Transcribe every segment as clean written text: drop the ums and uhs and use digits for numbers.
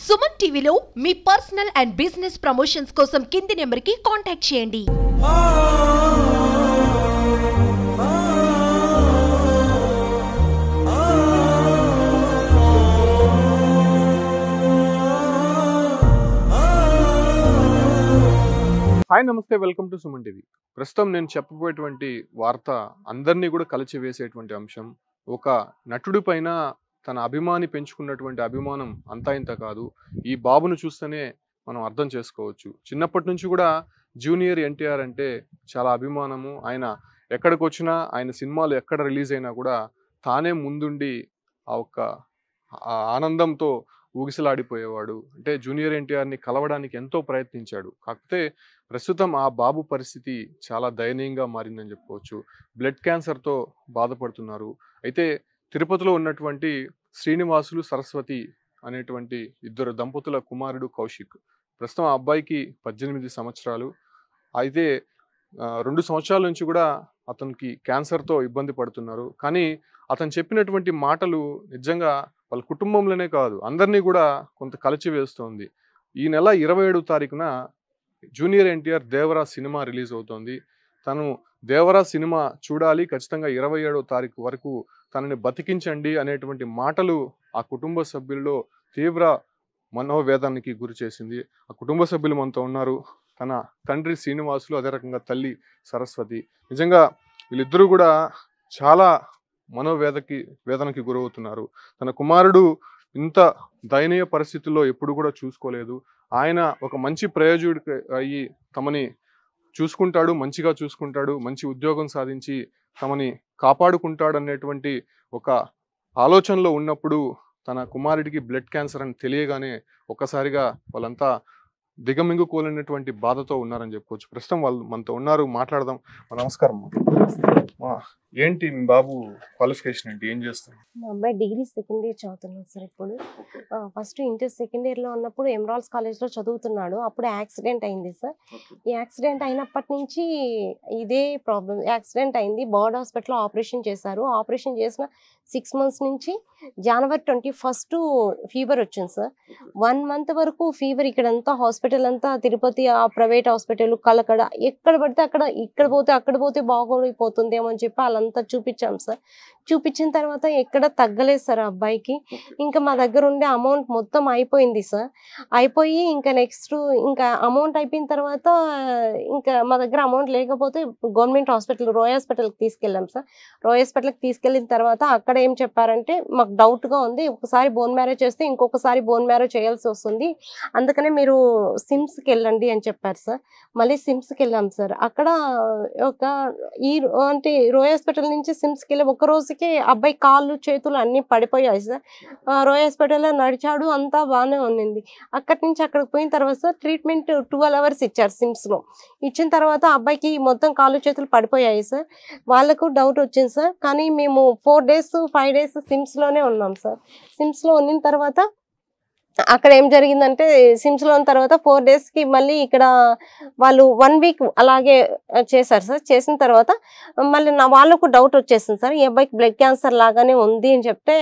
సుమన్ టీవీలో మీ personal and business promotions కోసం కింది నెంబర్కి కాంటాక్ట్ చేయండి. హాయ్ నమస్తే, వెల్కమ్ టు సుమన్ టీవీ. ప్రస్తుతం నేను చెప్పబోయేటువంటి వార్త అందరినీ కూడా కలిచివేసేటువంటి అంశం. ఒక నటుడి పైన తన అభిమాని పెంచుకున్నటువంటి అభిమానం అంతా ఇంత కాదు. ఈ బాబును చూస్తేనే మనం అర్థం చేసుకోవచ్చు. చిన్నప్పటి నుంచి కూడా జూనియర్ ఎన్టీఆర్ అంటే చాలా అభిమానము. ఆయన ఎక్కడికి వచ్చినా, ఆయన సినిమాలు ఎక్కడ రిలీజ్ అయినా కూడా తానే ముందుండి ఆ ఆనందంతో ఊగిసలాడిపోయేవాడు. అంటే జూనియర్ ఎన్టీఆర్ని కలవడానికి ఎంతో ప్రయత్నించాడు. కాకపోతే ప్రస్తుతం ఆ బాబు పరిస్థితి చాలా దయనీయంగా మారిందని చెప్పుకోవచ్చు. బ్లడ్ క్యాన్సర్తో బాధపడుతున్నారు. అయితే తిరుపతిలో ఉన్నటువంటి శ్రీనివాసులు సరస్వతి అనేటువంటి ఇద్దరు దంపతుల కుమారుడు కౌశిక్. ప్రస్తుతం ఆ అబ్బాయికి 18 సంవత్సరాలు. అయితే 2 సంవత్సరాల నుంచి కూడా అతనికి క్యాన్సర్తో ఇబ్బంది పడుతున్నారు. కానీ అతను చెప్పినటువంటి మాటలు నిజంగా వాళ్ళ కుటుంబంలోనే కాదు, అందరినీ కూడా కొంత కలిచివేస్తోంది. ఈ నెల 27వ తారీఖున junior NTR Devara cinema release అవుతోంది. తను దేవరా సినిమా చూడాలి, ఖచ్చితంగా 27వ తారీఖు వరకు తనని బతికించండి అనేటువంటి మాటలు ఆ కుటుంబ సభ్యుల్లో తీవ్ర మనోవేదనకి గురి చేసింది. ఆ కుటుంబ సభ్యులు మనతో ఉన్నారు. తన తండ్రి శ్రీనివాసులు, అదే రకంగా తల్లి సరస్వతి. నిజంగా వీళ్ళిద్దరూ కూడా చాలా వేదనకి గురవుతున్నారు. తన కుమారుడు ఇంత దయనీయ పరిస్థితుల్లో ఎప్పుడు కూడా చూసుకోలేదు. ఆయన ఒక మంచి ప్రయోజకుడు అయ్యి తమని చూసుకుంటాడు, మంచిగా చూసుకుంటాడు, మంచి ఉద్యోగం సాధించి తమని కాపాడుకుంటాడు అనేటువంటి ఒక ఆలోచనలో ఉన్నప్పుడు తన కుమారుడికి బ్లడ్ క్యాన్సర్ అని తెలియగానే ఒక్కసారిగా వాళ్ళంతా దిగమింగుకోలేనటువంటి బాధతో ఉన్నారని చెప్పుకోవచ్చు. ప్రస్తుతం వాళ్ళు మనతో ఉన్నారు, మాట్లాడదాం. నమస్కారం. ఏంటి మీ బాబు క్వాలిఫికేషన్ ఏంటి, ఏం చేస్తారు? మా అబ్బాయి డిగ్రీ సెకండ్ ఇయర్ చదువుతున్నాడు సార్. ఇప్పుడు ఫస్ట్ ఇంటర్ సెకండ్ ఇయర్లో ఉన్నప్పుడు ఎమరాల్డ్స్ కాలేజ్లో చదువుతున్నాడు. అప్పుడు యాక్సిడెంట్ అయింది సార్. ఈ యాక్సిడెంట్ అయినప్పటి నుంచి ఇదే ప్రాబ్లం. యాక్సిడెంట్ అయింది, బర్డ్ హాస్పిటల్లో ఆపరేషన్ చేశారు. ఆపరేషన్ చేసిన 6 months నుంచి జనవరి 21st ఫీవర్ వచ్చింది సార్. 1 month వరకు ఫీవర్ ఇక్కడంతా హాస్పిటల్ అంతా తిరుపతి ఆ ప్రైవేట్ హాస్పిటల్ కలకడ ఎక్కడ పడితే అక్కడ, అక్కడ పోతే బాగోపోతుందేమో అని చెప్పి వాళ్ళంతా చూపించాం సార్. చూపించిన తర్వాత ఎక్కడ తగ్గలేదు సార్ అబ్బాయికి. ఇంకా మా దగ్గర ఉండే అమౌంట్ మొత్తం అయిపోయింది సార్. అయిపోయి ఇంకా నెక్స్ట్ ఇంకా అమౌంట్ అయిపోయిన తర్వాత ఇంకా మా దగ్గర అమౌంట్ లేకపోతే గవర్నమెంట్ హాస్పిటల్ రోయ్ హాస్పిటల్కి తీసుకెళ్ళాం సార్. రోయ్ హాస్పిటల్కి తీసుకెళ్ళిన తర్వాత అక్కడ ఏం చెప్పారంటే, మాకు డౌట్గా ఉంది, ఒకసారి బోన్ మ్యారో చేస్తే ఇంకొకసారి బోన్ మ్యారో చేయాల్సి వస్తుంది, అందుకనే మీరు సిమ్స్కి వెళ్ళండి అని చెప్పారు సార్. మళ్ళీ సిమ్స్కి వెళ్ళాం సార్. అక్కడ అంటే రోయ్ హాస్పిటల్ నుంచి సిమ్స్కి వెళ్ళి ఒక రోజుకి అబ్బాయి కాళ్ళు చేతులు అన్నీ పడిపోయాయి సార్. రోయ్ హాస్పిటల్లో నడిచాడు, అంతా బాగానే ఉన్నింది. అక్కడి నుంచి అక్కడికి పోయిన తర్వాత సార్ ట్రీట్మెంట్ 12 hours ఇచ్చారు సిమ్స్లో. ఇచ్చిన తర్వాత అబ్బాయికి మొత్తం కాళ్ళు చేతులు పడిపోయాయి సార్. వాళ్ళకు డౌట్ వచ్చింది సార్. కానీ మేము 4 days 5 days సిమ్స్లోనే ఉన్నాం సార్. సిమ్స్లో ఉన్న తర్వాత అక్కడ ఏం జరిగిందంటే, సిమ్స్లో ఉన్న తర్వాత 4 daysకి మళ్ళీ ఇక్కడ వాళ్ళు 1 week అలాగే చేశారు సార్. చేసిన తర్వాత మళ్ళీ వాళ్ళకు డౌట్ వచ్చేసింది సార్, ఈ అబ్బాయికి బ్లడ్ క్యాన్సర్ లాగానే ఉంది అని చెప్తే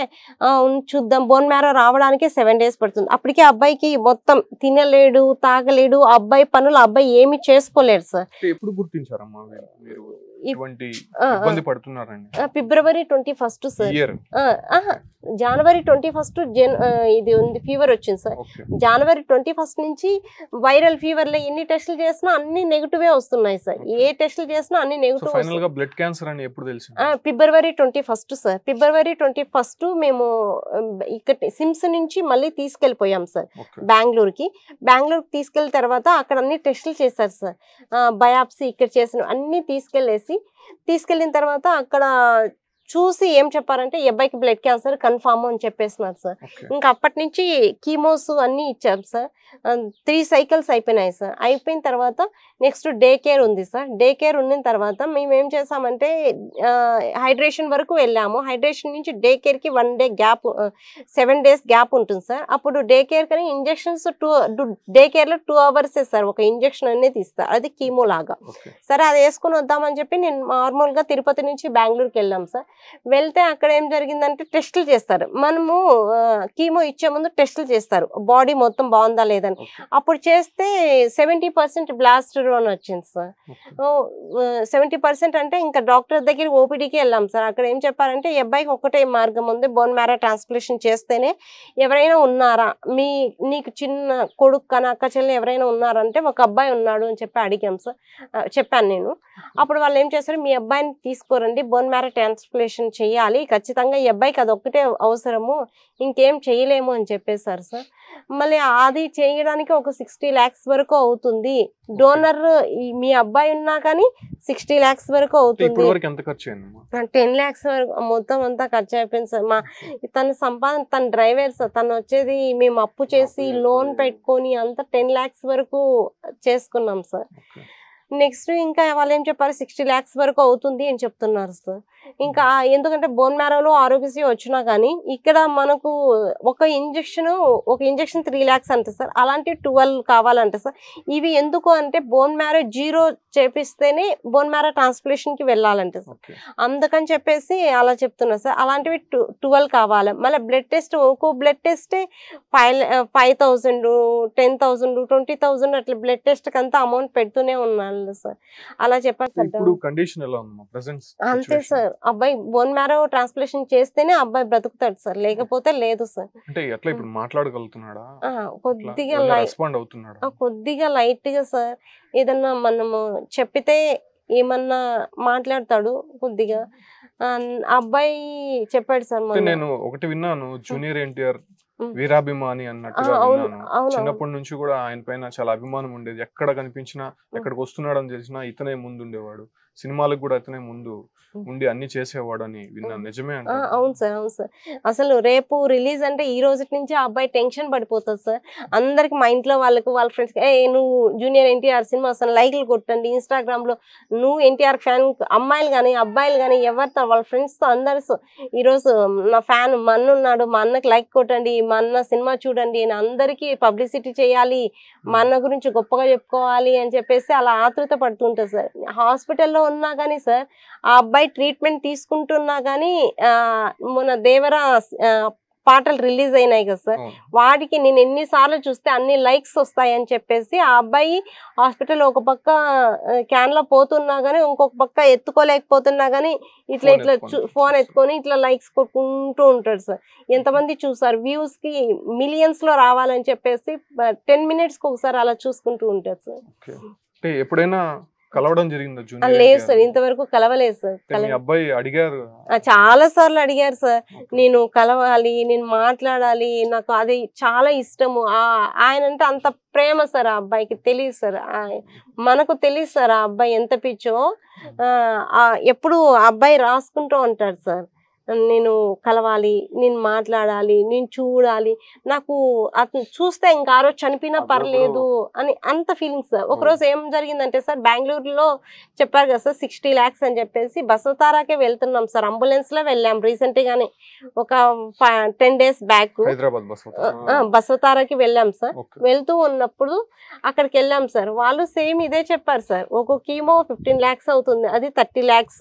చూద్దాం, బోన్ మ్యారో రావడానికి 7 days పడుతుంది. అప్పటికే అబ్బాయికి మొత్తం తినలేడు, తాగలేడు, అబ్బాయి పనులు అబ్బాయి ఏమి చేసుకోలేడు సార్. ఎప్పుడు గుర్తించారమ్మా మీరు ఫిబ్రవరి 21st సార్. జనవరి 21st ఇది ఉంది ఫీవర్ వచ్చింది సార్. జనవరి 21st నుంచి వైరల్ ఫీవర్ లో ఎన్ని టెస్టులు చేసినా అన్ని నెగిటివే వస్తున్నాయి సార్. ఏ టెస్టులు చేసినా అన్ని నెగిటివ్. ఫిబ్రవరి 21st సార్. ఫిబ్రవరి 21st మేము ఇక్కడ సిమ్స్ నుంచి మళ్ళీ తీసుకెళ్ళిపోయాం సార్ బెంగళూరుకి. బెంగళూరుకి తీసుకెళ్ళిన తర్వాత అక్కడ అన్ని టెస్టులు చేశారు సార్. బయాప్సీ ఇక్కడ చేసిన అన్ని తీసుకెళ్ళిన తర్వాత అక్కడ చూసి ఏం చెప్పారంటే, ఈ అబ్బాయికి బ్లడ్ క్యాన్సర్ కన్ఫామ్ అని చెప్పేస్తున్నారు సార్. ఇంకా అప్పటి నుంచి కీమోస్ అన్నీ ఇచ్చారు సార్. 3 cycles అయిపోయినాయి సార్. అయిపోయిన తర్వాత నెక్స్ట్ డే కేర్ ఉంది సార్. డే కేర్ ఉన్న తర్వాత మేము ఏం చేసామంటే హైడ్రేషన్ వరకు వెళ్ళాము. హైడ్రేషన్ నుంచి డే కేర్కి 1 day గ్యాప్, 7 days గ్యాప్ ఉంటుంది సార్. అప్పుడు డే కేర్ కానీ ఇంజెక్షన్స్ డే కేర్లో 2 hours సార్ ఒక ఇంజెక్షన్ అనేది ఇస్తారు, అది కీమో లాగా. సరే అది వేసుకుని వద్దామని చెప్పి నేను నార్మల్గా తిరుపతి నుంచి బెంగళూరుకి వెళ్ళాం సార్. వెళ్తే అక్కడ ఏం జరిగిందంటే టెస్టులు చేస్తారు. మనము కీమో ఇచ్చే ముందు టెస్టులు చేస్తారు బాడీ మొత్తం బాగుందా లేదని. అప్పుడు చేస్తే 70% బ్లాస్టోన్ వచ్చింది సార్. 70% అంటే ఇంకా డాక్టర్ దగ్గర ఓపీడీకి వెళ్ళాం సార్. అక్కడ ఏం చెప్పారంటే ఈ అబ్బాయికి ఒకటే మార్గం ఉంది, బోన్ మ్యారో ట్రాన్స్ప్లాంటేషన్ చేస్తేనే. ఎవరైనా ఉన్నారా నీకు చిన్న కొడుకు కానీ అక్క చెల్లి ఎవరైనా ఉన్నారంటే ఒక అబ్బాయి ఉన్నాడు అని చెప్పి అడిగాం సార్. చెప్పాను నేను. అప్పుడు వాళ్ళు ఏం చేస్తారు, మీ అబ్బాయిని తీసుకోరండి, బోన్ మ్యారో ట్రాన్స్ప్లాంటేషన్ చేయాలి ఖచ్చితంగా, ఈ అబ్బాయికి అది ఒక్కటే అవసరము, ఇంకేం చేయలేము అని చెప్పేశారు సార్. మళ్ళీ అది చేయడానికి ఒక 60 lakhs వరకు అవుతుంది. డోనర్ మీ అబ్బాయి ఉన్నా కానీ 60 lakhs వరకు అవుతుంది. 10 lakhs వరకు మొత్తం అంతా ఖర్చు అయిపోయింది సార్. తన సంపాదన, తన డ్రైవర్ సార్, తను వచ్చేది మేము అప్పు చేసి లోన్ పెట్టుకొని అంతా 10 lakhs వరకు చేసుకున్నాం సార్. నెక్స్ట్ ఇంకా వాళ్ళు ఏం చెప్పారు, 60 lakhs వరకు అవుతుంది అని చెప్తున్నారు సార్. ఇంకా ఎందుకంటే బోన్ మ్యారోలో ఆరోగ్యశ్రీ వచ్చినా కానీ ఇక్కడ మనకు ఒక ఇంజక్షన్ 3 lakhs అంటే సార్, అలాంటి 12 కావాలంటే సార్. ఇవి ఎందుకు అంటే బోన్ మ్యారో 0 చేపిస్తేనే బోన్ మ్యారో ట్రాన్స్ప్లాంటేషన్కి వెళ్ళాలంటే సార్. అందుకని చెప్పేసి అలా చెప్తున్నారు సార్. అలాంటివి 12 కావాలి. మళ్ళీ బ్లడ్ టెస్ట్, ఒక్కో బ్లడ్ టెస్టే 5,000, 10,000, 20,000 అట్లా బ్లడ్ టెస్ట్కి అంతా అమౌంట్ పెడుతూనే ఉన్నాను సార్. అలా చెప్పారు సార్. అంతే సార్, అబ్బాయి బోన్ మ్యారో ట్రాన్స్ప్లాంటేషన్ చేస్తేనే అబ్బాయి బ్రతుకుతాడు సార్, లేకపోతే లేదు సార్. కొద్దిగా లైట్ గా సార్, ఏదన్నా మనము చెప్పితే ఏమన్నా మాట్లాడతాడు కొద్దిగా. అబ్బాయి చెప్పాడు సార్. నేను ఒకటి విన్నాను, జూనియర్ ఎన్టీఆర్ వీరాభిమాని అన్నట్టుగా విన్నాను. చిన్నప్పటి నుంచి కూడా ఆయన పైన చాలా అభిమానం ఉండేది. ఎక్కడ కనిపించినా, ఎక్కడికి వస్తున్నాడు అని తెలిసినా ఇతనే ముందు ఉండేవాడు. సినిమాలకు కూడా ఇతనే ముందు ఉండి అన్ని చేసేవాడు అని విన్నాను. నిజమే అంటే? అవును సార్, అవును సార్. అసలు రేపు రిలీజ్ అంటే ఈ రోజు నుంచి ఆ అబ్బాయి టెన్షన్ పడిపోతుంది సార్. అందరికి మా ఇంట్లో వాళ్ళకు, వాళ్ళ ఫ్రెండ్స్, నువ్వు జూనియర్ ఎన్టీఆర్ సినిమా వస్తాను లైక్లు కొట్టండి ఇన్స్టాగ్రామ్ లో, నువ్వు ఎన్టీఆర్ ఫ్యాన్, అమ్మాయిలు కానీ అబ్బాయిలు కానీ ఎవరితో వాళ్ళ ఫ్రెండ్స్ తో అందరితో ఈరోజు నా ఫ్యాన్ మా అన్న ఉన్నాడు, మా అన్నకి లైక్ కొట్టండి, మా అన్న సినిమా చూడండి అని అందరికీ పబ్లిసిటీ చేయాలి, మా అన్న గురించి గొప్పగా చెప్పుకోవాలి అని చెప్పేసి అలా ఆతృత పడుతుంటుంది సార్. హాస్పిటల్లో ఉన్నా కానీ సార్, ఆ అబ్బాయి ట్రీట్మెంట్ తీసుకుంటున్నా కానీ మన దేవరా పాటలు రిలీజ్ అయినాయి కదా సార్, వాటికి నేను ఎన్నిసార్లు చూస్తే అన్ని లైక్స్ వస్తాయని చెప్పేసి ఆ అబ్బాయి హాస్పిటల్ ఒక పక్క క్యాన్ లో పోతున్నా గానీ ఇంకొక పక్క ఎత్తుకోలేకపోతున్నా గానీ ఇట్లా ఫోన్ ఎత్తుకొని ఇట్లా లైక్స్ కొట్టుకుంటూ ఉంటాడు సార్. ఎంతమంది చూసారు, వ్యూస్ కి మిలియన్స్ లో రావాలని చెప్పేసి 10 minutes కి ఒకసారి అలా చూసుకుంటూ ఉంటాడు సార్. ఎప్పుడైనా కలవడం జరిగిందా? లేదు సార్, ఇంతవరకు కలవలేదు సార్. చాలా సార్లు అడిగారు సార్, నేను కలవాలి, నేను మాట్లాడాలి, నాకు అది చాలా ఇష్టము. ఆయన అంటే అంత ప్రేమ సార్. ఆ అబ్బాయికి తెలియదు సార్, మనకు తెలియదు సార్ ఆ అబ్బాయి ఎంత పిచ్చో. ఎప్పుడు ఆ అబ్బాయి రాసుకుంటూ ఉంటాడు సార్, నేను కలవాలి, నేను మాట్లాడాలి, నేను చూడాలి, నాకు అతను చూస్తే ఇంకా ఆ రోజు చనిపోయినా పర్లేదు అని అంత ఫీలింగ్స్ సార్. ఒకరోజు ఏం జరిగిందంటే సార్, బెంగళూరులో చెప్పారు కదా సార్ 60 lakhs అని చెప్పేసి, బసవతారాకే వెళ్తున్నాం సార్, అంబులెన్స్ లో వెళ్ళాం రీసెంట్ గానే, ఒక 10 days బ్యాక్ బసవతారాకి వెళ్ళాం సార్. వెళ్తూ ఉన్నప్పుడు అక్కడికి వెళ్ళాం సార్, వాళ్ళు సేమ్ ఇదే చెప్పారు సార్, ఒక కీమో 15 lakhs అవుతుంది, అది 30 lakhs,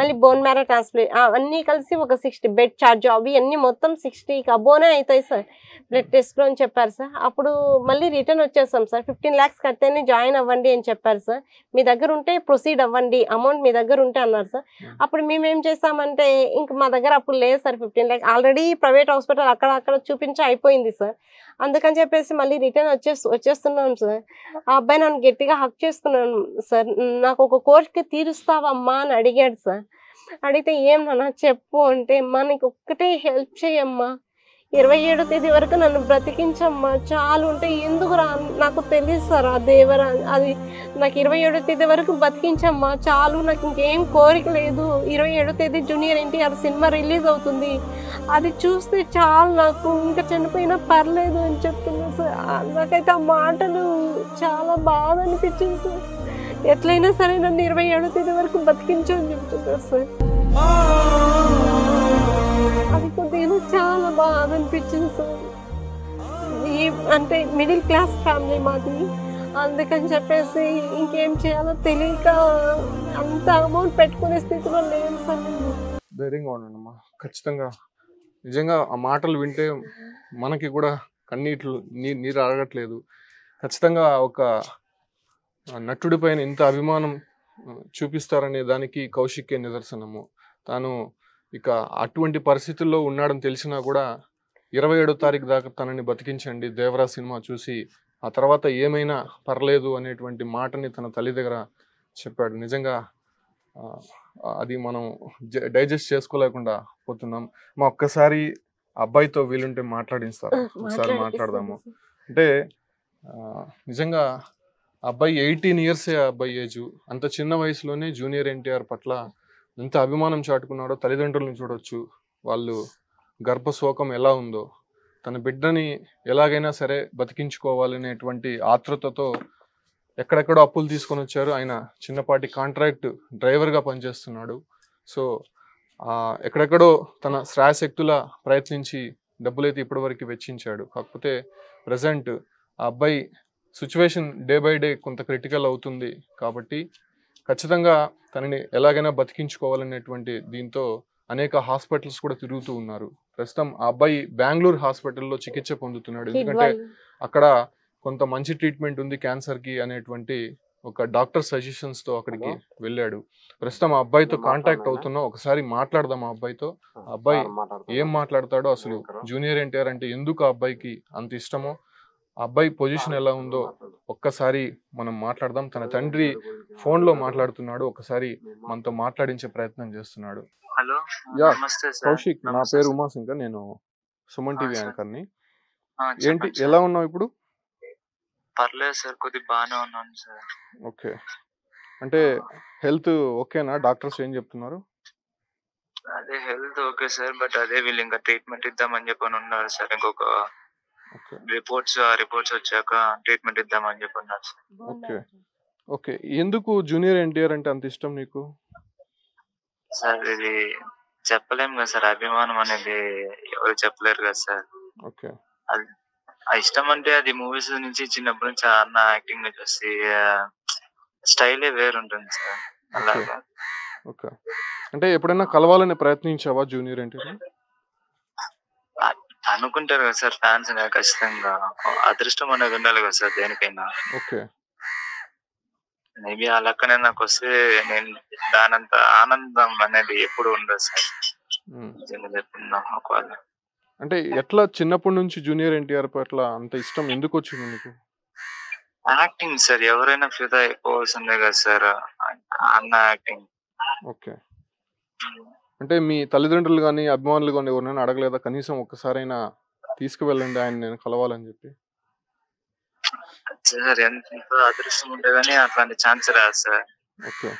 మళ్ళీ బోన్ మ్యారో ట్రాన్స్ప్లాంట్ అన్ని కలిసి ఒక 60 బెడ్ ఛార్జ్, అవి అన్ని మొత్తం 60కి అబోనే అవుతాయి సార్ బ్లడ్ టెస్ట్ లో అని చెప్పారు సార్. అప్పుడు మళ్ళీ రిటర్న్ వచ్చేసాం సార్, 15 lakhs కడితేనే జాయిన్ అవ్వండి అని చెప్పారు సార్, మీ దగ్గర ఉంటే ప్రొసీడ్ అవ్వండి, అమౌంట్ మీ దగ్గర ఉంటే అన్నారు సార్. అప్పుడు మేము ఏం చేసామంటే, ఇంక మా దగ్గర అప్పుడు లేదు sir 15 lakhs, already private hospital అక్కడ చూపించి అయిపోయింది సార్. అందుకని చెప్పేసి మళ్ళీ రిటర్న్ వచ్చేస్తున్నాం సార్. ఆ అబ్బాయి నన్ను గట్టిగా హక్ చేసుకున్నాను సార్, నాకు ఒక కోరిక తీరుస్తావమ్మా అని అడిగాడు సార్. అడిగితే ఏం నాన్న చెప్పు అంటే, మనకి ఒక్కటే హెల్ప్ చేయమ్మా, 27వ తేదీ వరకు నన్ను బ్రతికించమ్మా చాలు అంటే, ఎందుకు రా నాకు తెలియదు సార్, ఆ దేవరా అది నాకు 27వ తేదీ వరకు బతికించమ్మా చాలు, నాకు ఇంకేం కోరిక లేదు, 27వ తేదీ జూనియర్ ఎన్టీఆర్ సినిమా రిలీజ్ అవుతుంది, అది చూస్తే చాలు, నాకు ఇంకా చనిపోయినా పర్లేదు అని చెప్తున్నా సార్. నాకైతే ఆ మాటలు చాలా బాధ అనిపించింది సార్. ఎట్లయినా సరే నన్ను 27వ తేదీ వరకు బతికించు అని చెప్తున్నారు సార్. అది కొద్దిగా చాలా బాధ అనిపించింది సార్. అంటే మిడిల్ క్లాస్ ఫ్యామిలీ మాది, అందుకని చెప్పేసి ఇంకేం చేయాలో తెలియక అంత అమౌంట్ పెట్టుకునే స్థితిలో లేదు సార్. ధైర్యంగా ఉండండి. ఖచ్చితంగా నిజంగా ఆ మాటలు వింటే మనకి కూడా కన్నీట్లు నీరు ఆగట్లేదు. ఖచ్చితంగా ఒక నటుడి పైన ఇంత అభిమానం చూపిస్తారనే దానికి కౌశికే నిదర్శనము. తాను ఇక అటువంటి పరిస్థితుల్లో ఉన్నాడని తెలిసినా కూడా 27వ తారీఖు దాకా తనని బతికించండి దేవరా సినిమా చూసి, ఆ తర్వాత ఏమైనా పర్లేదు అనేటువంటి మాటని తన తల్లి దగ్గర చెప్పాడు. నిజంగా అది మనం డైజెస్ట్ చేసుకోలేకుండా పోతున్నాం. ఒక్కసారి అబ్బాయితో వీలుంటే మాట్లాడిస్తారు, ఒకసారి మాట్లాడదాము. అంటే నిజంగా అబ్బాయి 18 years అబ్బాయి ఏజ్. అంత చిన్న వయసులోనే జూనియర్ ఎన్టీఆర్ పట్ల ఎంత అభిమానం చాటుకున్నాడో తల్లిదండ్రులను చూడొచ్చు. వాళ్ళు గర్భశోకం ఎలా ఉందో, తన బిడ్డని ఎలాగైనా సరే బతికించుకోవాలనేటువంటి ఆతృతతో ఎక్కడెక్కడో అప్పులు తీసుకొని వచ్చారు. ఆయన చిన్నపాటి కాంట్రాక్ట్ డ్రైవర్గా పనిచేస్తున్నాడు. సో ఎక్కడెక్కడో తన శ్రాయశక్తుల ప్రయత్నించి డబ్బులైతే ఇప్పటివరకు వెచ్చించాడు. కాకపోతే ప్రజెంట్ ఆ అబ్బాయి సిచ్యువేషన్ డే బై డే కొంత క్రిటికల్ అవుతుంది కాబట్టి ఖచ్చితంగా తనని ఎలాగైనా బతికించుకోవాలనేటువంటి దీంతో అనేక హాస్పిటల్స్ కూడా తిరుగుతూ ఉన్నారు. ప్రస్తుతం ఆ అబ్బాయి బెంగళూరు హాస్పిటల్లో చికిత్స పొందుతున్నాడు. ఎందుకంటే అక్కడ కొంత మంచి ట్రీట్మెంట్ ఉంది క్యాన్సర్కి అనేటువంటి ఒక డాక్టర్ సజెషన్స్తో అక్కడికి వెళ్ళాడు. ప్రస్తుతం ఆ అబ్బాయితో కాంటాక్ట్ అవుతున్నాం. ఒకసారి మాట్లాడదాం ఆ అబ్బాయితో. ఆ అబ్బాయి ఏం మాట్లాడతాడో, అసలు జూనియర్ ఎన్టీఆర్ అంటే ఎందుకు ఆ అబ్బాయికి అంత ఇష్టమో, ఆ అబ్బాయి పొజిషన్ ఎలా ఉందో ఒక్కసారి మనం మాట్లాడదాం. తన తండ్రి ఫోన్లో మాట్లాడుతున్నాడు, ఒకసారి మనతో మాట్లాడించే ప్రయత్నం చేస్తున్నాడు. హలో, యా నమస్తే సార్. కౌశిక్, నా నమస్తే పేరు సార్. ఉమాశంకర్, నేను సుమన్ టీవీ సార్. యాంకర్ని. ఏంటి, చెప్పండి సార్. ఎలా ఉన్నావు ఇప్పుడు? పర్లేదు సార్, కొద్దిగా బాగానే ఉన్నాను సార్. ఓకే, అంటే హెల్త్ ఓకేనా? డాక్టర్స్ ఏం చెప్తున్నారు? అదే హెల్త్ ఓకే సార్, బట్ అదే వీళ్ళు ఇంకా ట్రీట్మెంట్ ఇద్దామని చెప్పని ఉన్నారు సార్. ఇంకొక ఓకే రిపోర్ట్స్ వచ్చాక ట్రీట్మెంట్ ఇద్దామని చెప్పి ఉన్నారు సార్. ఓకే ఓకే ఎందుకు జూనియర్ ఎన్టీఆర్ అంటే అంత ఇష్టం నీకు? సార్ ఇది చెప్పలేము కదా సార్, అభిమానం అనేది ఎవరు చెప్పలేరు కదా సార్. ఓకే అది ఆ ఇష్టం అంటే అది మూవీస్ నుంచి చిన్నప్పటి నుంచి అన్న యాక్టింగ్ చూసి స్టైలే వేరుంటుంది సార్. అలాగా ఓకే అంటే ఎప్పుడైనా కలవాలని ప్రయత్నించావా జూనియర్ ఎన్టీఆర్? అనుకుంటారు కదా సార్ ఫ్యాన్స్ ఖచ్చితంగా. అదృష్టం అనేది ఉండాలి కదా సార్ దేనికైనా. ఓకే మేబీ ఆ లక్కనే నాకు వస్తే నేను దానంత ఆనందం అనేది ఎప్పుడు ఉండదు సార్. నిజంగా చెప్తున్నా. ఒకవేళ అంటే ఎట్లా చిన్నప్పటి నుంచి జూనియర్ ఎన్టీఆర్ పట్ల అంత ఇష్టం ఎందుకు వచ్చింది నీకు? యాక్టింగ్ సార్, ఎవరైనా ఫిదా అయిపోవాల్సిందే కదా సార్ అన్న యాక్టింగ్. ఓకే అంటే మీ తల్లిదండ్రులు కానీ అభిమానులు కానీ ఎవరైనా అడగలేదా కనీసం ఒక్కసారైనా తీసుకువెళ్ళండి ఆయన నేను కలవాలని చెప్పి? సార్ ఎంత అదృష్టం ఉంటే గానీ అట్లాంటి ఛాన్స్ రాదు సార్. ఓకే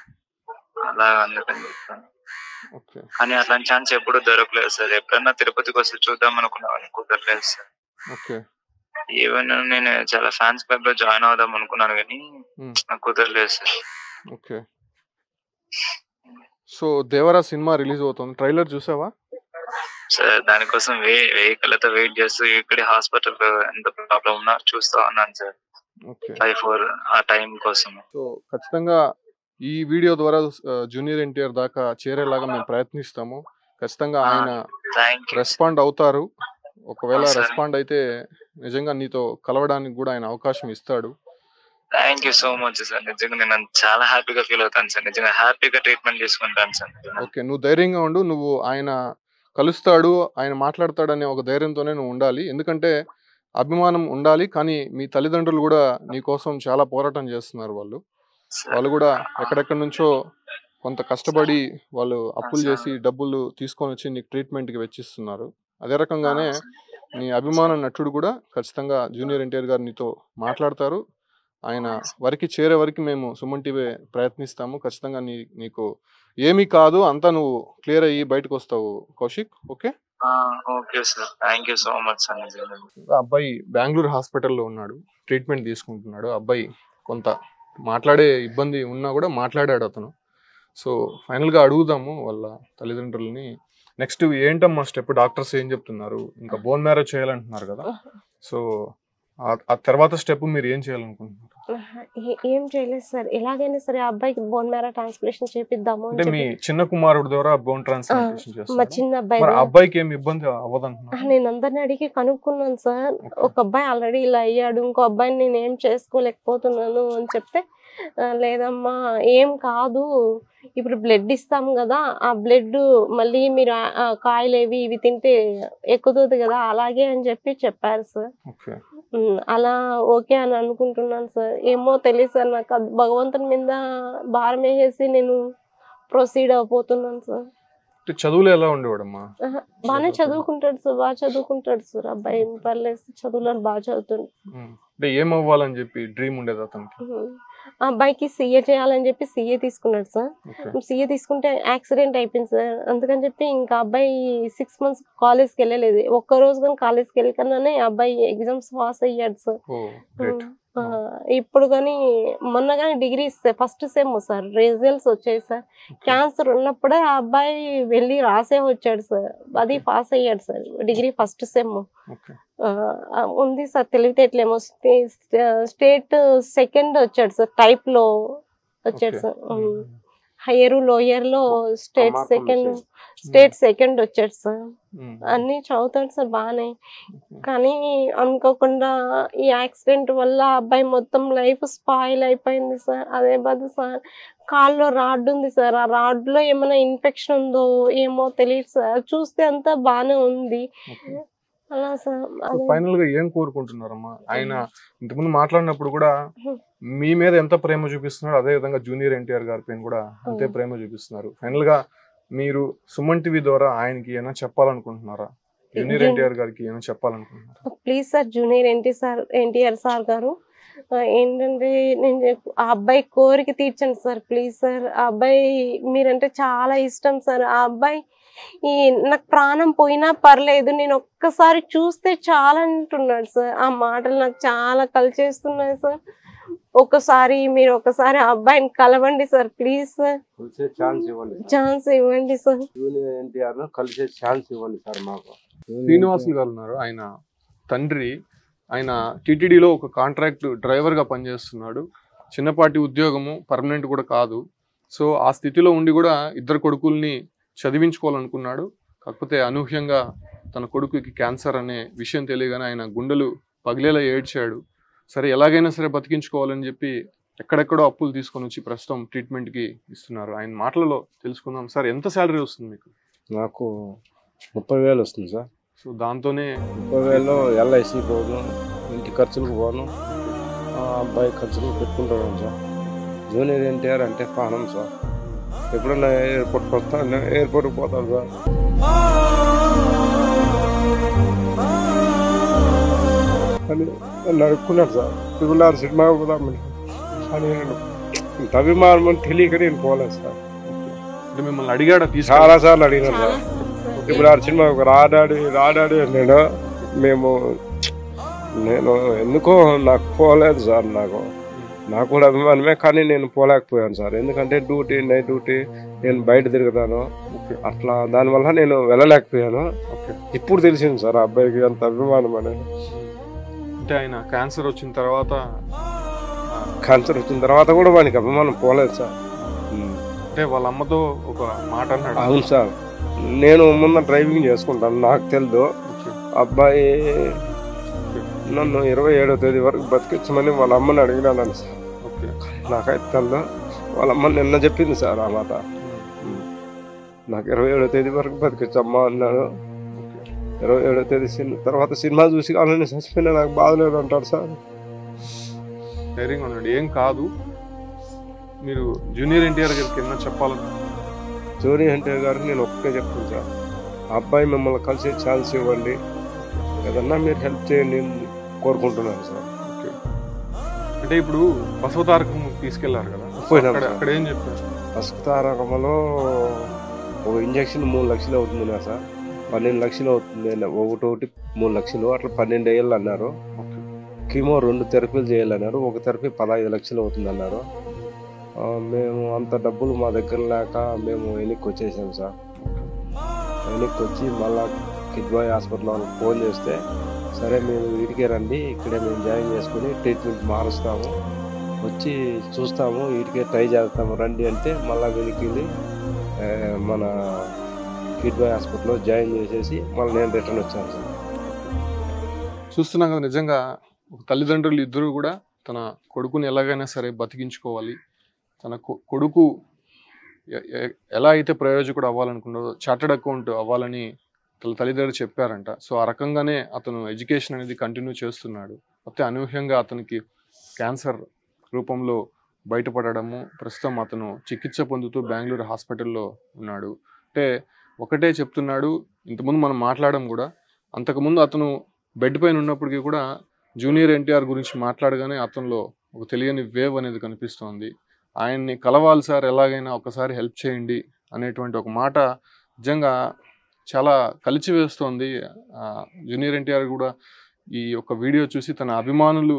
అలా అందుకని చెప్తాను. ఓకే కానీ అట్లాంటి ఛాన్స్ ఎప్పుడు దొరకలేదు సార్. ఎప్పుడన్నా తిరుపతికి వస్తే చూద్దాం అనుకున్నాను, కుదరలేదు సార్. ఓకే ఈవెన్ నేను చాలా ఫ్యాన్స్ క్లబ్ లో జాయిన్ అవుదాం అనుకున్నాను కానీ నాకు కుదరలేదు sir. Okay so Devara cinema release అవుతుంది, ట్రైలర్ చూసావా? సార్ దానికోసం వెహికల్తో వెయిట్ చేస్తూ ఇక్కడ హాస్పిటల్ ఎంత ప్రాబ్లం ఉన్నా చూస్తా ఉన్నాను సార్. ఓకే 5-4 ఆ టైం కోసం. సో ఖచ్చితంగా ఈ వీడియో ద్వారా జూనియర్ ఎన్టీఆర్ దాకా చేరేలాగా మేము ప్రయత్నిస్తాము. ఖచ్చితంగా ఆయన థ్యాంక్ యూ. రెస్పాండ్ అవుతారు. ఒకవేళ అవును సార్. రెస్పాండ్ అయితే నిజంగా నీతో కలవడానికి కూడా ఆయన అవకాశం ఇస్తాడు. Thank you so much sir. నిజంగా నేను చాలా హ్యాపీగా ఫీల్ అవుతాను సార్. నిజంగా హ్యాపీగా ట్రీట్మెంట్ తీసుకుంటాను సార్. ఓకే నువ్వు ధైర్యంగా ఉండు. నువ్వు ఆయన కలుస్తాడు, ఆయన మాట్లాడతాడనే ఒక ధైర్యంతోనే నువ్వు ఉండాలి. ఎందుకంటే అభిమానం ఉండాలి, కానీ మీ తల్లిదండ్రులు కూడా నీ కోసం చాలా పోరాటం చేస్తున్నారు. వాళ్ళు కూడా ఎక్కడెక్కడి నుంచో కొంత కష్టపడి వాళ్ళు అప్పులు చేసి డబ్బులు తీసుకొని వచ్చి నీకు ట్రీట్మెంట్కి వెచ్చిస్తున్నారు. అదే రకంగానే నీ అభిమాన నటుడు కూడా ఖచ్చితంగా జూనియర్ ఎన్టీఆర్ గారు నీతో మాట్లాడతారు. ఆయన వరకు చేరే వరకు మేము సుమన్ టీవీ ప్రయత్నిస్తాము. ఖచ్చితంగా నీకు ఏమీ కాదు, అంతా నువ్వు క్లియర్ అయ్యి బయటకు వస్తావు Kaushik. Okay okay sir, thank you so much sir. నిజంగా అబ్బాయి బెంగళూరు హాస్పిటల్లో ఉన్నాడు, ట్రీట్మెంట్ తీసుకుంటున్నాడు. అబ్బాయి కొంత మాట్లాడే ఇబ్బంది ఉన్నా కూడా మాట్లాడాడు అతను. సో ఫైనల్గా అడుగుదాము వాళ్ళ తల్లిదండ్రులని, నెక్స్ట్ ఏంటమ్మా స్టెప్, డాక్టర్స్ ఏం చెప్తున్నారు? ఇంకా బోన్ మ్యారేజ్ చేయాలంటున్నారు కదా, సో ఆ తర్వాత స్టెప్ మీరు ఏం చేయాలనుకుంటున్నారు? ఏం చేయలేదు సార్. ఎలాగైనా సరే ఆ అబ్బాయికి బోన్ మ్యారో ట్రాన్స్ప్లాంటేషన్ చేపిద్దాము అంటే అని మీ చెప్పి చిన్న కుమారుడు ద్వారా బోన్ ట్రాన్స్ప్లాంటేషన్ మా చేస్తారు. చిన్న మరి అబ్బాయి అబ్బాయికి ఏమి ఇబ్బంది అవ్వదంటున్నారు? నేను అందరిని అడిగి కనుక్కున్నాను సార్. ఒక అబ్బాయి ఆల్రెడీ ఇలా అయ్యాడు, ఇంకో అబ్బాయిని నేను ఏం చేసుకోలేకపోతున్నాను అని చెప్తే లేదమ్మా ఏం కాదు, ఇప్పుడు బ్లడ్ ఇస్తాం కదా, ఆ బ్లడ్ మళ్ళీ మీరు కాయలు ఇవి తింటే ఎక్కుతుంది కదా, అలాగే అని చెప్పారు సార్. అలా ఓకే అని అనుకుంటున్నాను సార్. ఏమో తెలియదు సార్, నాకు అది భగవంతుని మీద భారం వేసేసి నేను ప్రొసీడ్ అయిపోతున్నాను సార్. చదువులు ఎలా ఉండేవాడమ్మా? బాగానే చదువుకుంటాడు సార్, బాగా చదువుకుంటాడు సార్. అబ్బాయి ఏం పర్లేదు, చదువులో బాగా చదువుతాడు. అంటే ఏం అవ్వాలని చెప్పి డ్రీమ్ ఉండేది అతనికి? ఆ అబ్బాయికి సీఏ చేయాలని చెప్పి సీఏ తీసుకున్నాడు సార్. సీఏ తీసుకుంటే యాక్సిడెంట్ అయిపోయింది సార్. అందుకని చెప్పి ఇంకా అబ్బాయి 6 months కాలేజ్కి వెళ్ళలేదు. ఒక్కరోజు కానీ కాలేజ్కి వెళ్ళకనే అబ్బాయి ఎగ్జామ్స్ పాస్ అయ్యాడు సార్. ఇప్పుడు కానీ మొన్న కానీ degree first sem sir results వచ్చాయి సార్. క్యాన్సర్ ఉన్నప్పుడే ఆ అబ్బాయి వెళ్ళి రాసే వచ్చాడు సార్, అది పాస్ అయ్యాడు సార్. డిగ్రీ ఫస్ట్ సెమ్ ఉంది సార్. తెలివితేటలేమో స్టేట్ సెకండ్ వచ్చాడు సార్, టైప్ లో వచ్చాడు సార్. హయ్యర్ లోయర్ లో స్టేట్ సెకండ్ వచ్చాడు సార్. అన్ని చదువుతాడు సార్ బాగానే. కానీ అనుకోకుండా ఈ యాక్సిడెంట్ వల్ల అబ్బాయి మొత్తం లైఫ్ స్పాయిల్ అయిపోయింది సార్. అదే బాధ సార్. కాల్లో రాడ్ ఉంది సార్, ఆ రాడ్ లో ఏమైనా ఇన్ఫెక్షన్ ఉందో ఏమో తెలియదు సార్. చూస్తే అంతా బాగానే ఉంది అలా సార్. ఫైనల్ గా ఏం కోరుకుంటున్నారమ్మా? ఆయన ఇంతకుముందు మాట్లాడినప్పుడు కూడా మీ మీద ఎంత ప్రేమ చూపిస్తున్నాడు, అదే విధంగా జూనియర్ ఎన్టీఆర్ గారి పైన కూడా అంతే ప్రేమ చూపిస్తున్నారు. ఫైనల్ గా మీరు సుమన్ టీవీ ద్వారా ఆయనకి ఏమైనా చెప్పాలనుకుంటున్నారా? జూనియర్ ఎన్టీఆర్ గారికి ఏమైనా చెప్పాలనుకుంటున్నారా? Please sir, junior NTR sir గారు ఏంటంటే నేను ఆ అబ్బాయి కోరిక తీర్చండి సార్ ప్లీజ్ సార్. ఆ అబ్బాయి మీరంటే చాలా ఇష్టం సార్. ఆ అబ్బాయి నాకు ప్రాణం పోయినా పర్లేదు, నేను ఒక్కసారి చూస్తే చాలా అంటున్నాడు సార్. ఆ మాటలు నాకు చాలా కలిచేస్తున్నాయి సార్. మీరు ఒకసారి ఆ అబ్బాయిని కలవండి సార్ ప్లీజ్ సార్. ఛాన్స్ ఇవ్వండి సార్. కలిసే ఛాన్స్ ఇవ్వండి సార్ మాకు. శ్రీనివాసులు గారు ఉన్నారు, ఆయన తండ్రి. ఆయన టీటీడీలో ఒక కాంట్రాక్ట్ డ్రైవర్గా పనిచేస్తున్నాడు. చిన్నపాటి ఉద్యోగము, పర్మనెంట్ కూడా కాదు. సో ఆ స్థితిలో ఉండి కూడా 2 కొడుకుల్ని చదివించుకోవాలనుకున్నాడు. కాకపోతే అనూహ్యంగా తన కొడుకుకి క్యాన్సర్ అనే విషయం తెలియగానే ఆయన గుండెలు పగిలేలా ఏడ్చాడు. సరే ఎలాగైనా సరే బతికించుకోవాలని చెప్పి ఎక్కడెక్కడో అప్పులు తీసుకొని వచ్చి ప్రస్తుతం ట్రీట్మెంట్కి ఇస్తున్నారు. ఆయన మాటలలో తెలుసుకుందాం. సార్ ఎంత శాలరీ వస్తుంది మీకు? నాకు 30,000 వస్తుంది సార్. సో దాంతోనే 30,000 ఎల్ఐసి పోను, ఇంటి ఖర్చులకు పోను, అబ్బాయి ఖర్చులు పెట్టుకుంటాను సార్. జూనియర్ ఎన్టీఆర్ అంటే ప్రాణం సార్. ఎప్పుడన్నా ఎయిర్పోర్ట్కి వస్తాను, ఎయిర్పోర్ట్కి పోతాను సార్. అని నన్ను అడుక్కున్నాడు సార్, 6 సినిమా పోదామని. అని ఇంత అభిమానం తెలియక నేను పోలేదు సార్. మిమ్మల్ని అడిగాడా? చాలా సార్లు అడిగినాను సార్. 6 సినిమా రాడాడు నేను ఎందుకో నాకు పోలేదు సార్. నాకు కూడా అభిమానమే, కానీ నేను పోలేకపోయాను సార్. ఎందుకంటే నైట్ డ్యూటీ, నేను బయట తిరుగుతాను, అట్లా దానివల్ల నేను వెళ్ళలేకపోయాను. ఇప్పుడు తెలిసింది సార్ ఆ అబ్బాయికి అంత అభిమానం అనేది. అంటే ఆయన క్యాన్సర్ వచ్చిన తర్వాత కూడా వానికి అభిమానం పోలేదు సార్. అంటే వాళ్ళ అమ్మతో ఒక మాట అన్నాడు. అవును సార్, నేను ముందు డ్రైవింగ్ చేసుకుంటాను, నాకు తెలియదు. అబ్బాయి నన్ను 27వ తేదీ వరకు బతికించమని వాళ్ళ అమ్మని అడిగినాను సార్. నాకైతే తెలియదు. వాళ్ళ అమ్మ నిన్న చెప్పింది సార్ ఆ మాట. నాకు 27వ తేదీ వరకు బతికించమ్మా అన్నాడు. 27వ తేదీ తర్వాత సినిమా చూసి కావాలని చచ్చిపోయినా నాకు బాధలేదు అంటాడు సార్. ధైర్యంగా ఉన్నాడు. ఏం కాదు. మీరు జూనియర్ ఎన్టీఆర్ గారికి ఏమన్నా చెప్పాలని? జూనియర్ ఎన్టీఆర్ గారికి నేను ఒక్కటే చెప్తాను సార్, ఆ అబ్బాయి మిమ్మల్ని కలిసే ఛాన్స్ ఇవ్వండి, ఏదన్నా మీరు హెల్ప్ చేయండి కోరుకుంటున్నాను సార్. అంటే ఇప్పుడు బసవతారకం తీసుకెళ్లారు కదా, అక్కడ ఏం చెప్పారు? బసవతారకంలో ఒక ఇంజక్షన్ 3 లక్షలు అవుతుంది కదా సార్. 12 లక్షలు అవుతుంది. ఒకటి 3 లక్షలు, అట్లా 12 ఏళ్ళు అన్నారు. కీమో 2 థెరపీలు చేయాలన్నారు. ఒక థెరపీ 15 లక్షలు అవుతుంది అన్నారు. మేము అంత డబ్బులు మా దగ్గర లేక మేము వెనక్కి వచ్చేసాం సార్. వెనక్కి వచ్చి మళ్ళా కిడ్వాయ్ హాస్పిటల్ వాళ్ళకి ఫోన్ చేస్తే, సరే మీరు వీటికే రండి, ఇక్కడే మేము జాయిన్ చేసుకుని ట్రీట్మెంట్ మారుస్తాము, వచ్చి చూస్తాము, వీటికే ట్రై చేస్తాము రండి అంటే మళ్ళీ వెనక్కి మన కిడ్ బాయ్ హాస్పిటల్లో జాయిన్ చేసేసి మళ్ళీ నేను రిటర్న్ వచ్చాను సార్. చూస్తున్నాం కదా, నిజంగా ఒక తల్లిదండ్రులు ఇద్దరు కూడా తన కొడుకుని ఎలాగైనా సరే బతికించుకోవాలి, తన కొడుకు ఎలా అయితే ప్రయోజకుడు అవ్వాలనుకున్నారో చార్టర్డ్ అకౌంట్ అవ్వాలని తల్లిదండ్రులు చెప్పారంట. సో ఆ రకంగానే అతను ఎడ్యుకేషన్ అనేది కంటిన్యూ చేస్తున్నాడు. అయితే అనూహ్యంగా అతనికి క్యాన్సర్ రూపంలో బయటపడము, ప్రస్తుతం అతను చికిత్స పొందుతూ బెంగళూరు హాస్పిటల్లో ఉన్నాడు. అంటే ఒకటే చెప్తున్నాడు, ఇంతకుముందు మనం మాట్లాడడం కూడా, అంతకుముందు అతను బెడ్ పైన ఉన్నప్పటికీ కూడా జూనియర్ ఎన్టీఆర్ గురించి మాట్లాడగానే అతనిలో ఒక తెలియని వేవ్ అనేది కనిపిస్తోంది. ఆయన్ని కలవాలి సార్, ఎలాగైనా ఒకసారి హెల్ప్ చేయండి అనేటువంటి ఒక మాట నిజంగా చాలా కలిచివేస్తోంది. జూనియర్ ఎన్టీఆర్ కూడా ఈ యొక్క వీడియో చూసి తన అభిమానులు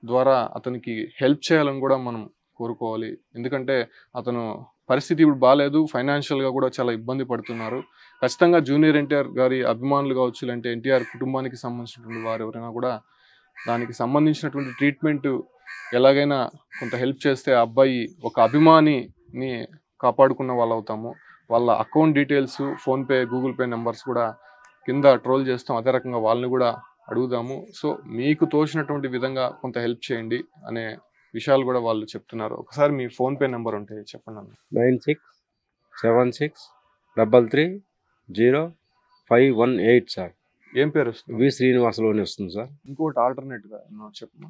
ద్వారా అతనికి హెల్ప్ చేయాలని కూడా మనం కోరుకోవాలి. ఎందుకంటే అతను పరిస్థితి ఇప్పుడు బాగాలేదు, ఫైనాన్షియల్గా కూడా చాలా ఇబ్బంది పడుతున్నారు. ఖచ్చితంగా జూనియర్ ఎన్టీఆర్ గారి అభిమానులు కావచ్చు, లేదంటే ఎన్టీఆర్ కుటుంబానికి సంబంధించినటువంటి వారు ఎవరైనా కూడా దానికి సంబంధించినటువంటి ట్రీట్మెంట్ ఎలాగైనా కొంత హెల్ప్ చేస్తే ఆ అబ్బాయి ఒక అభిమానిని కాపాడుకున్న వాళ్ళు అవుతాము. వాళ్ళ account details, PhonePe, Google pay numbers కూడా కింద ట్రోల్ చేస్తాం, అదే రకంగా వాళ్ళని కూడా అడుగుదాము. సో మీకు తోచినటువంటి విధంగా కొంత హెల్ప్ చేయండి అనే విషయాలు కూడా వాళ్ళు చెప్తున్నారు. ఒకసారి మీ ఫోన్పే నెంబర్ ఉంటే చెప్పండి అన్న. 9676330518 సార్. ఏం పేరు వస్తుంది? వి శ్రీనివాసలోనే వస్తుంది సార్. ఇంకోటి ఆల్టర్నేట్గా చెప్పమ్మా,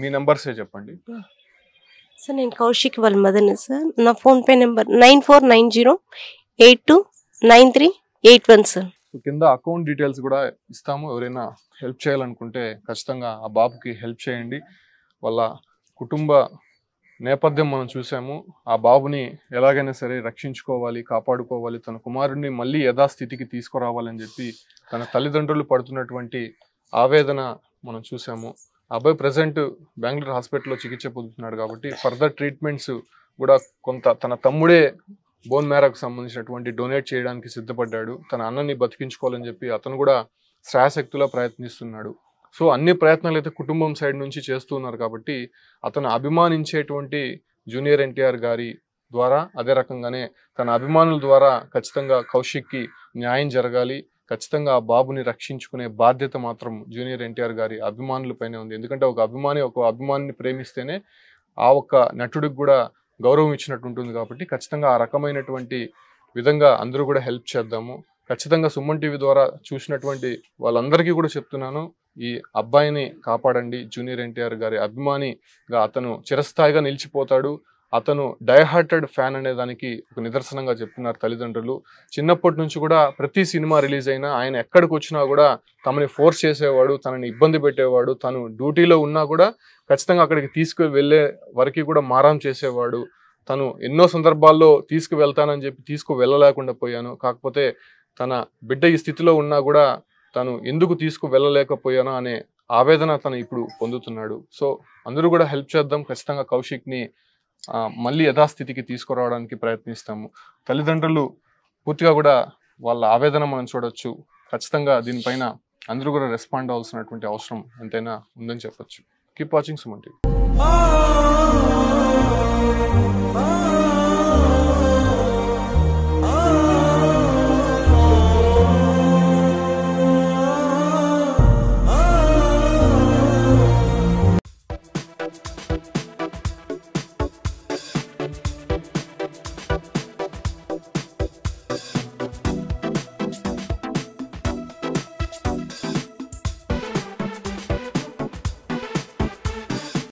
మీ నెంబర్సే చెప్పండి సార్. నేను కౌశిక్ వాళ్ళ మదర్ని సార్. నా ఫోన్పే నెంబర్ 9490829381 సార్. కింద అకౌంట్ డీటెయిల్స్ కూడా ఇస్తాము. ఎవరైనా హెల్ప్ చేయాలనుకుంటే ఖచ్చితంగా ఆ బాబుకి హెల్ప్ చేయండి. వాళ్ళ కుటుంబ నేపథ్యం మనం చూసాము. ఆ బాబుని ఎలాగైనా సరే రక్షించుకోవాలి, కాపాడుకోవాలి, తన కుమారుడిని మళ్ళీ యథాస్థితికి తీసుకురావాలని చెప్పి తన తల్లిదండ్రులు పడుతున్నటువంటి ఆవేదన మనం చూసాము. అబ్బాయి ప్రజెంట్ బెంగళూరు హాస్పిటల్లో చికిత్స పొందుతున్నాడు కాబట్టి ఫర్దర్ ట్రీట్మెంట్స్ కూడా కొంత తన తమ్ముడే బోన్ మ్యారోకు సంబంధించినటువంటి డొనేట్ చేయడానికి సిద్ధపడ్డాడు. తన అన్నని బతికించుకోవాలని చెప్పి అతను కూడా శ్రాయశక్తిలో ప్రయత్నిస్తున్నాడు. సో అన్ని ప్రయత్నాలు అయితే కుటుంబం సైడ్ నుంచి చేస్తున్నారు కాబట్టి అతను అభిమానించేటువంటి జూనియర్ ఎన్టీఆర్ గారి ద్వారా, అదే రకంగానే తన అభిమానుల ద్వారా ఖచ్చితంగా కౌశిక్కి న్యాయం జరగాలి. ఖచ్చితంగా ఆ బాబుని రక్షించుకునే బాధ్యత మాత్రం జూనియర్ ఎన్టీఆర్ గారి అభిమానులపైనే ఉంది. ఎందుకంటే ఒక అభిమానిని ప్రేమిస్తేనే ఆ ఒక్క నటుడికి కూడా గౌరవం ఇచ్చినట్టు ఉంటుంది కాబట్టి ఖచ్చితంగా ఆ రకమైనటువంటి విధంగా అందరూ కూడా హెల్ప్ చేద్దాము. ఖచ్చితంగా సుమన్ టీవీ ద్వారా చూసినటువంటి వాళ్ళందరికీ కూడా చెప్తున్నాను, ఈ అబ్బాయిని కాపాడండి. జూనియర్ ఎన్టీఆర్ గారి అభిమానిగా అతను చిరస్థాయిగా నిలిచిపోతాడు. అతను డైహార్టెడ్ ఫ్యాన్ అనే దానికి ఒక నిదర్శనంగా చెప్తున్నారు తల్లిదండ్రులు. చిన్నప్పటి నుంచి కూడా ప్రతి సినిమా రిలీజ్ అయినా ఆయన ఎక్కడికి వచ్చినా కూడా తమని ఫోర్స్ చేసేవాడు, తనని ఇబ్బంది పెట్టేవాడు. తను డ్యూటీలో ఉన్నా కూడా ఖచ్చితంగా అక్కడికి తీసుకువెళ్ళే వరకు కూడా మారం చేసేవాడు. తను ఎన్నో సందర్భాల్లో తీసుకువెళ్తానని చెప్పి తీసుకువెళ్ళలేకుండా పోయాను, కాకపోతే తన బిడ్డ ఈ స్థితిలో ఉన్నా కూడా తను ఎందుకు తీసుకువెళ్ళలేకపోయానో అనే ఆవేదన తను ఇప్పుడు పొందుతున్నాడు. సో అందరూ కూడా హెల్ప్ చేద్దాం. ఖచ్చితంగా కౌశిక్ని మళ్ళీ యథాస్థితికి తీసుకురావడానికి ప్రయత్నిస్తాము. తల్లిదండ్రులు పూర్తిగా కూడా వాళ్ళ ఆవేదన మనం చూడొచ్చు. ఖచ్చితంగా దీనిపైన అందరూ కూడా రెస్పాండ్ అవ్వాల్సినటువంటి అవసరం ఎంతైనా ఉందని చెప్పొచ్చు. Keep watching Suman TV.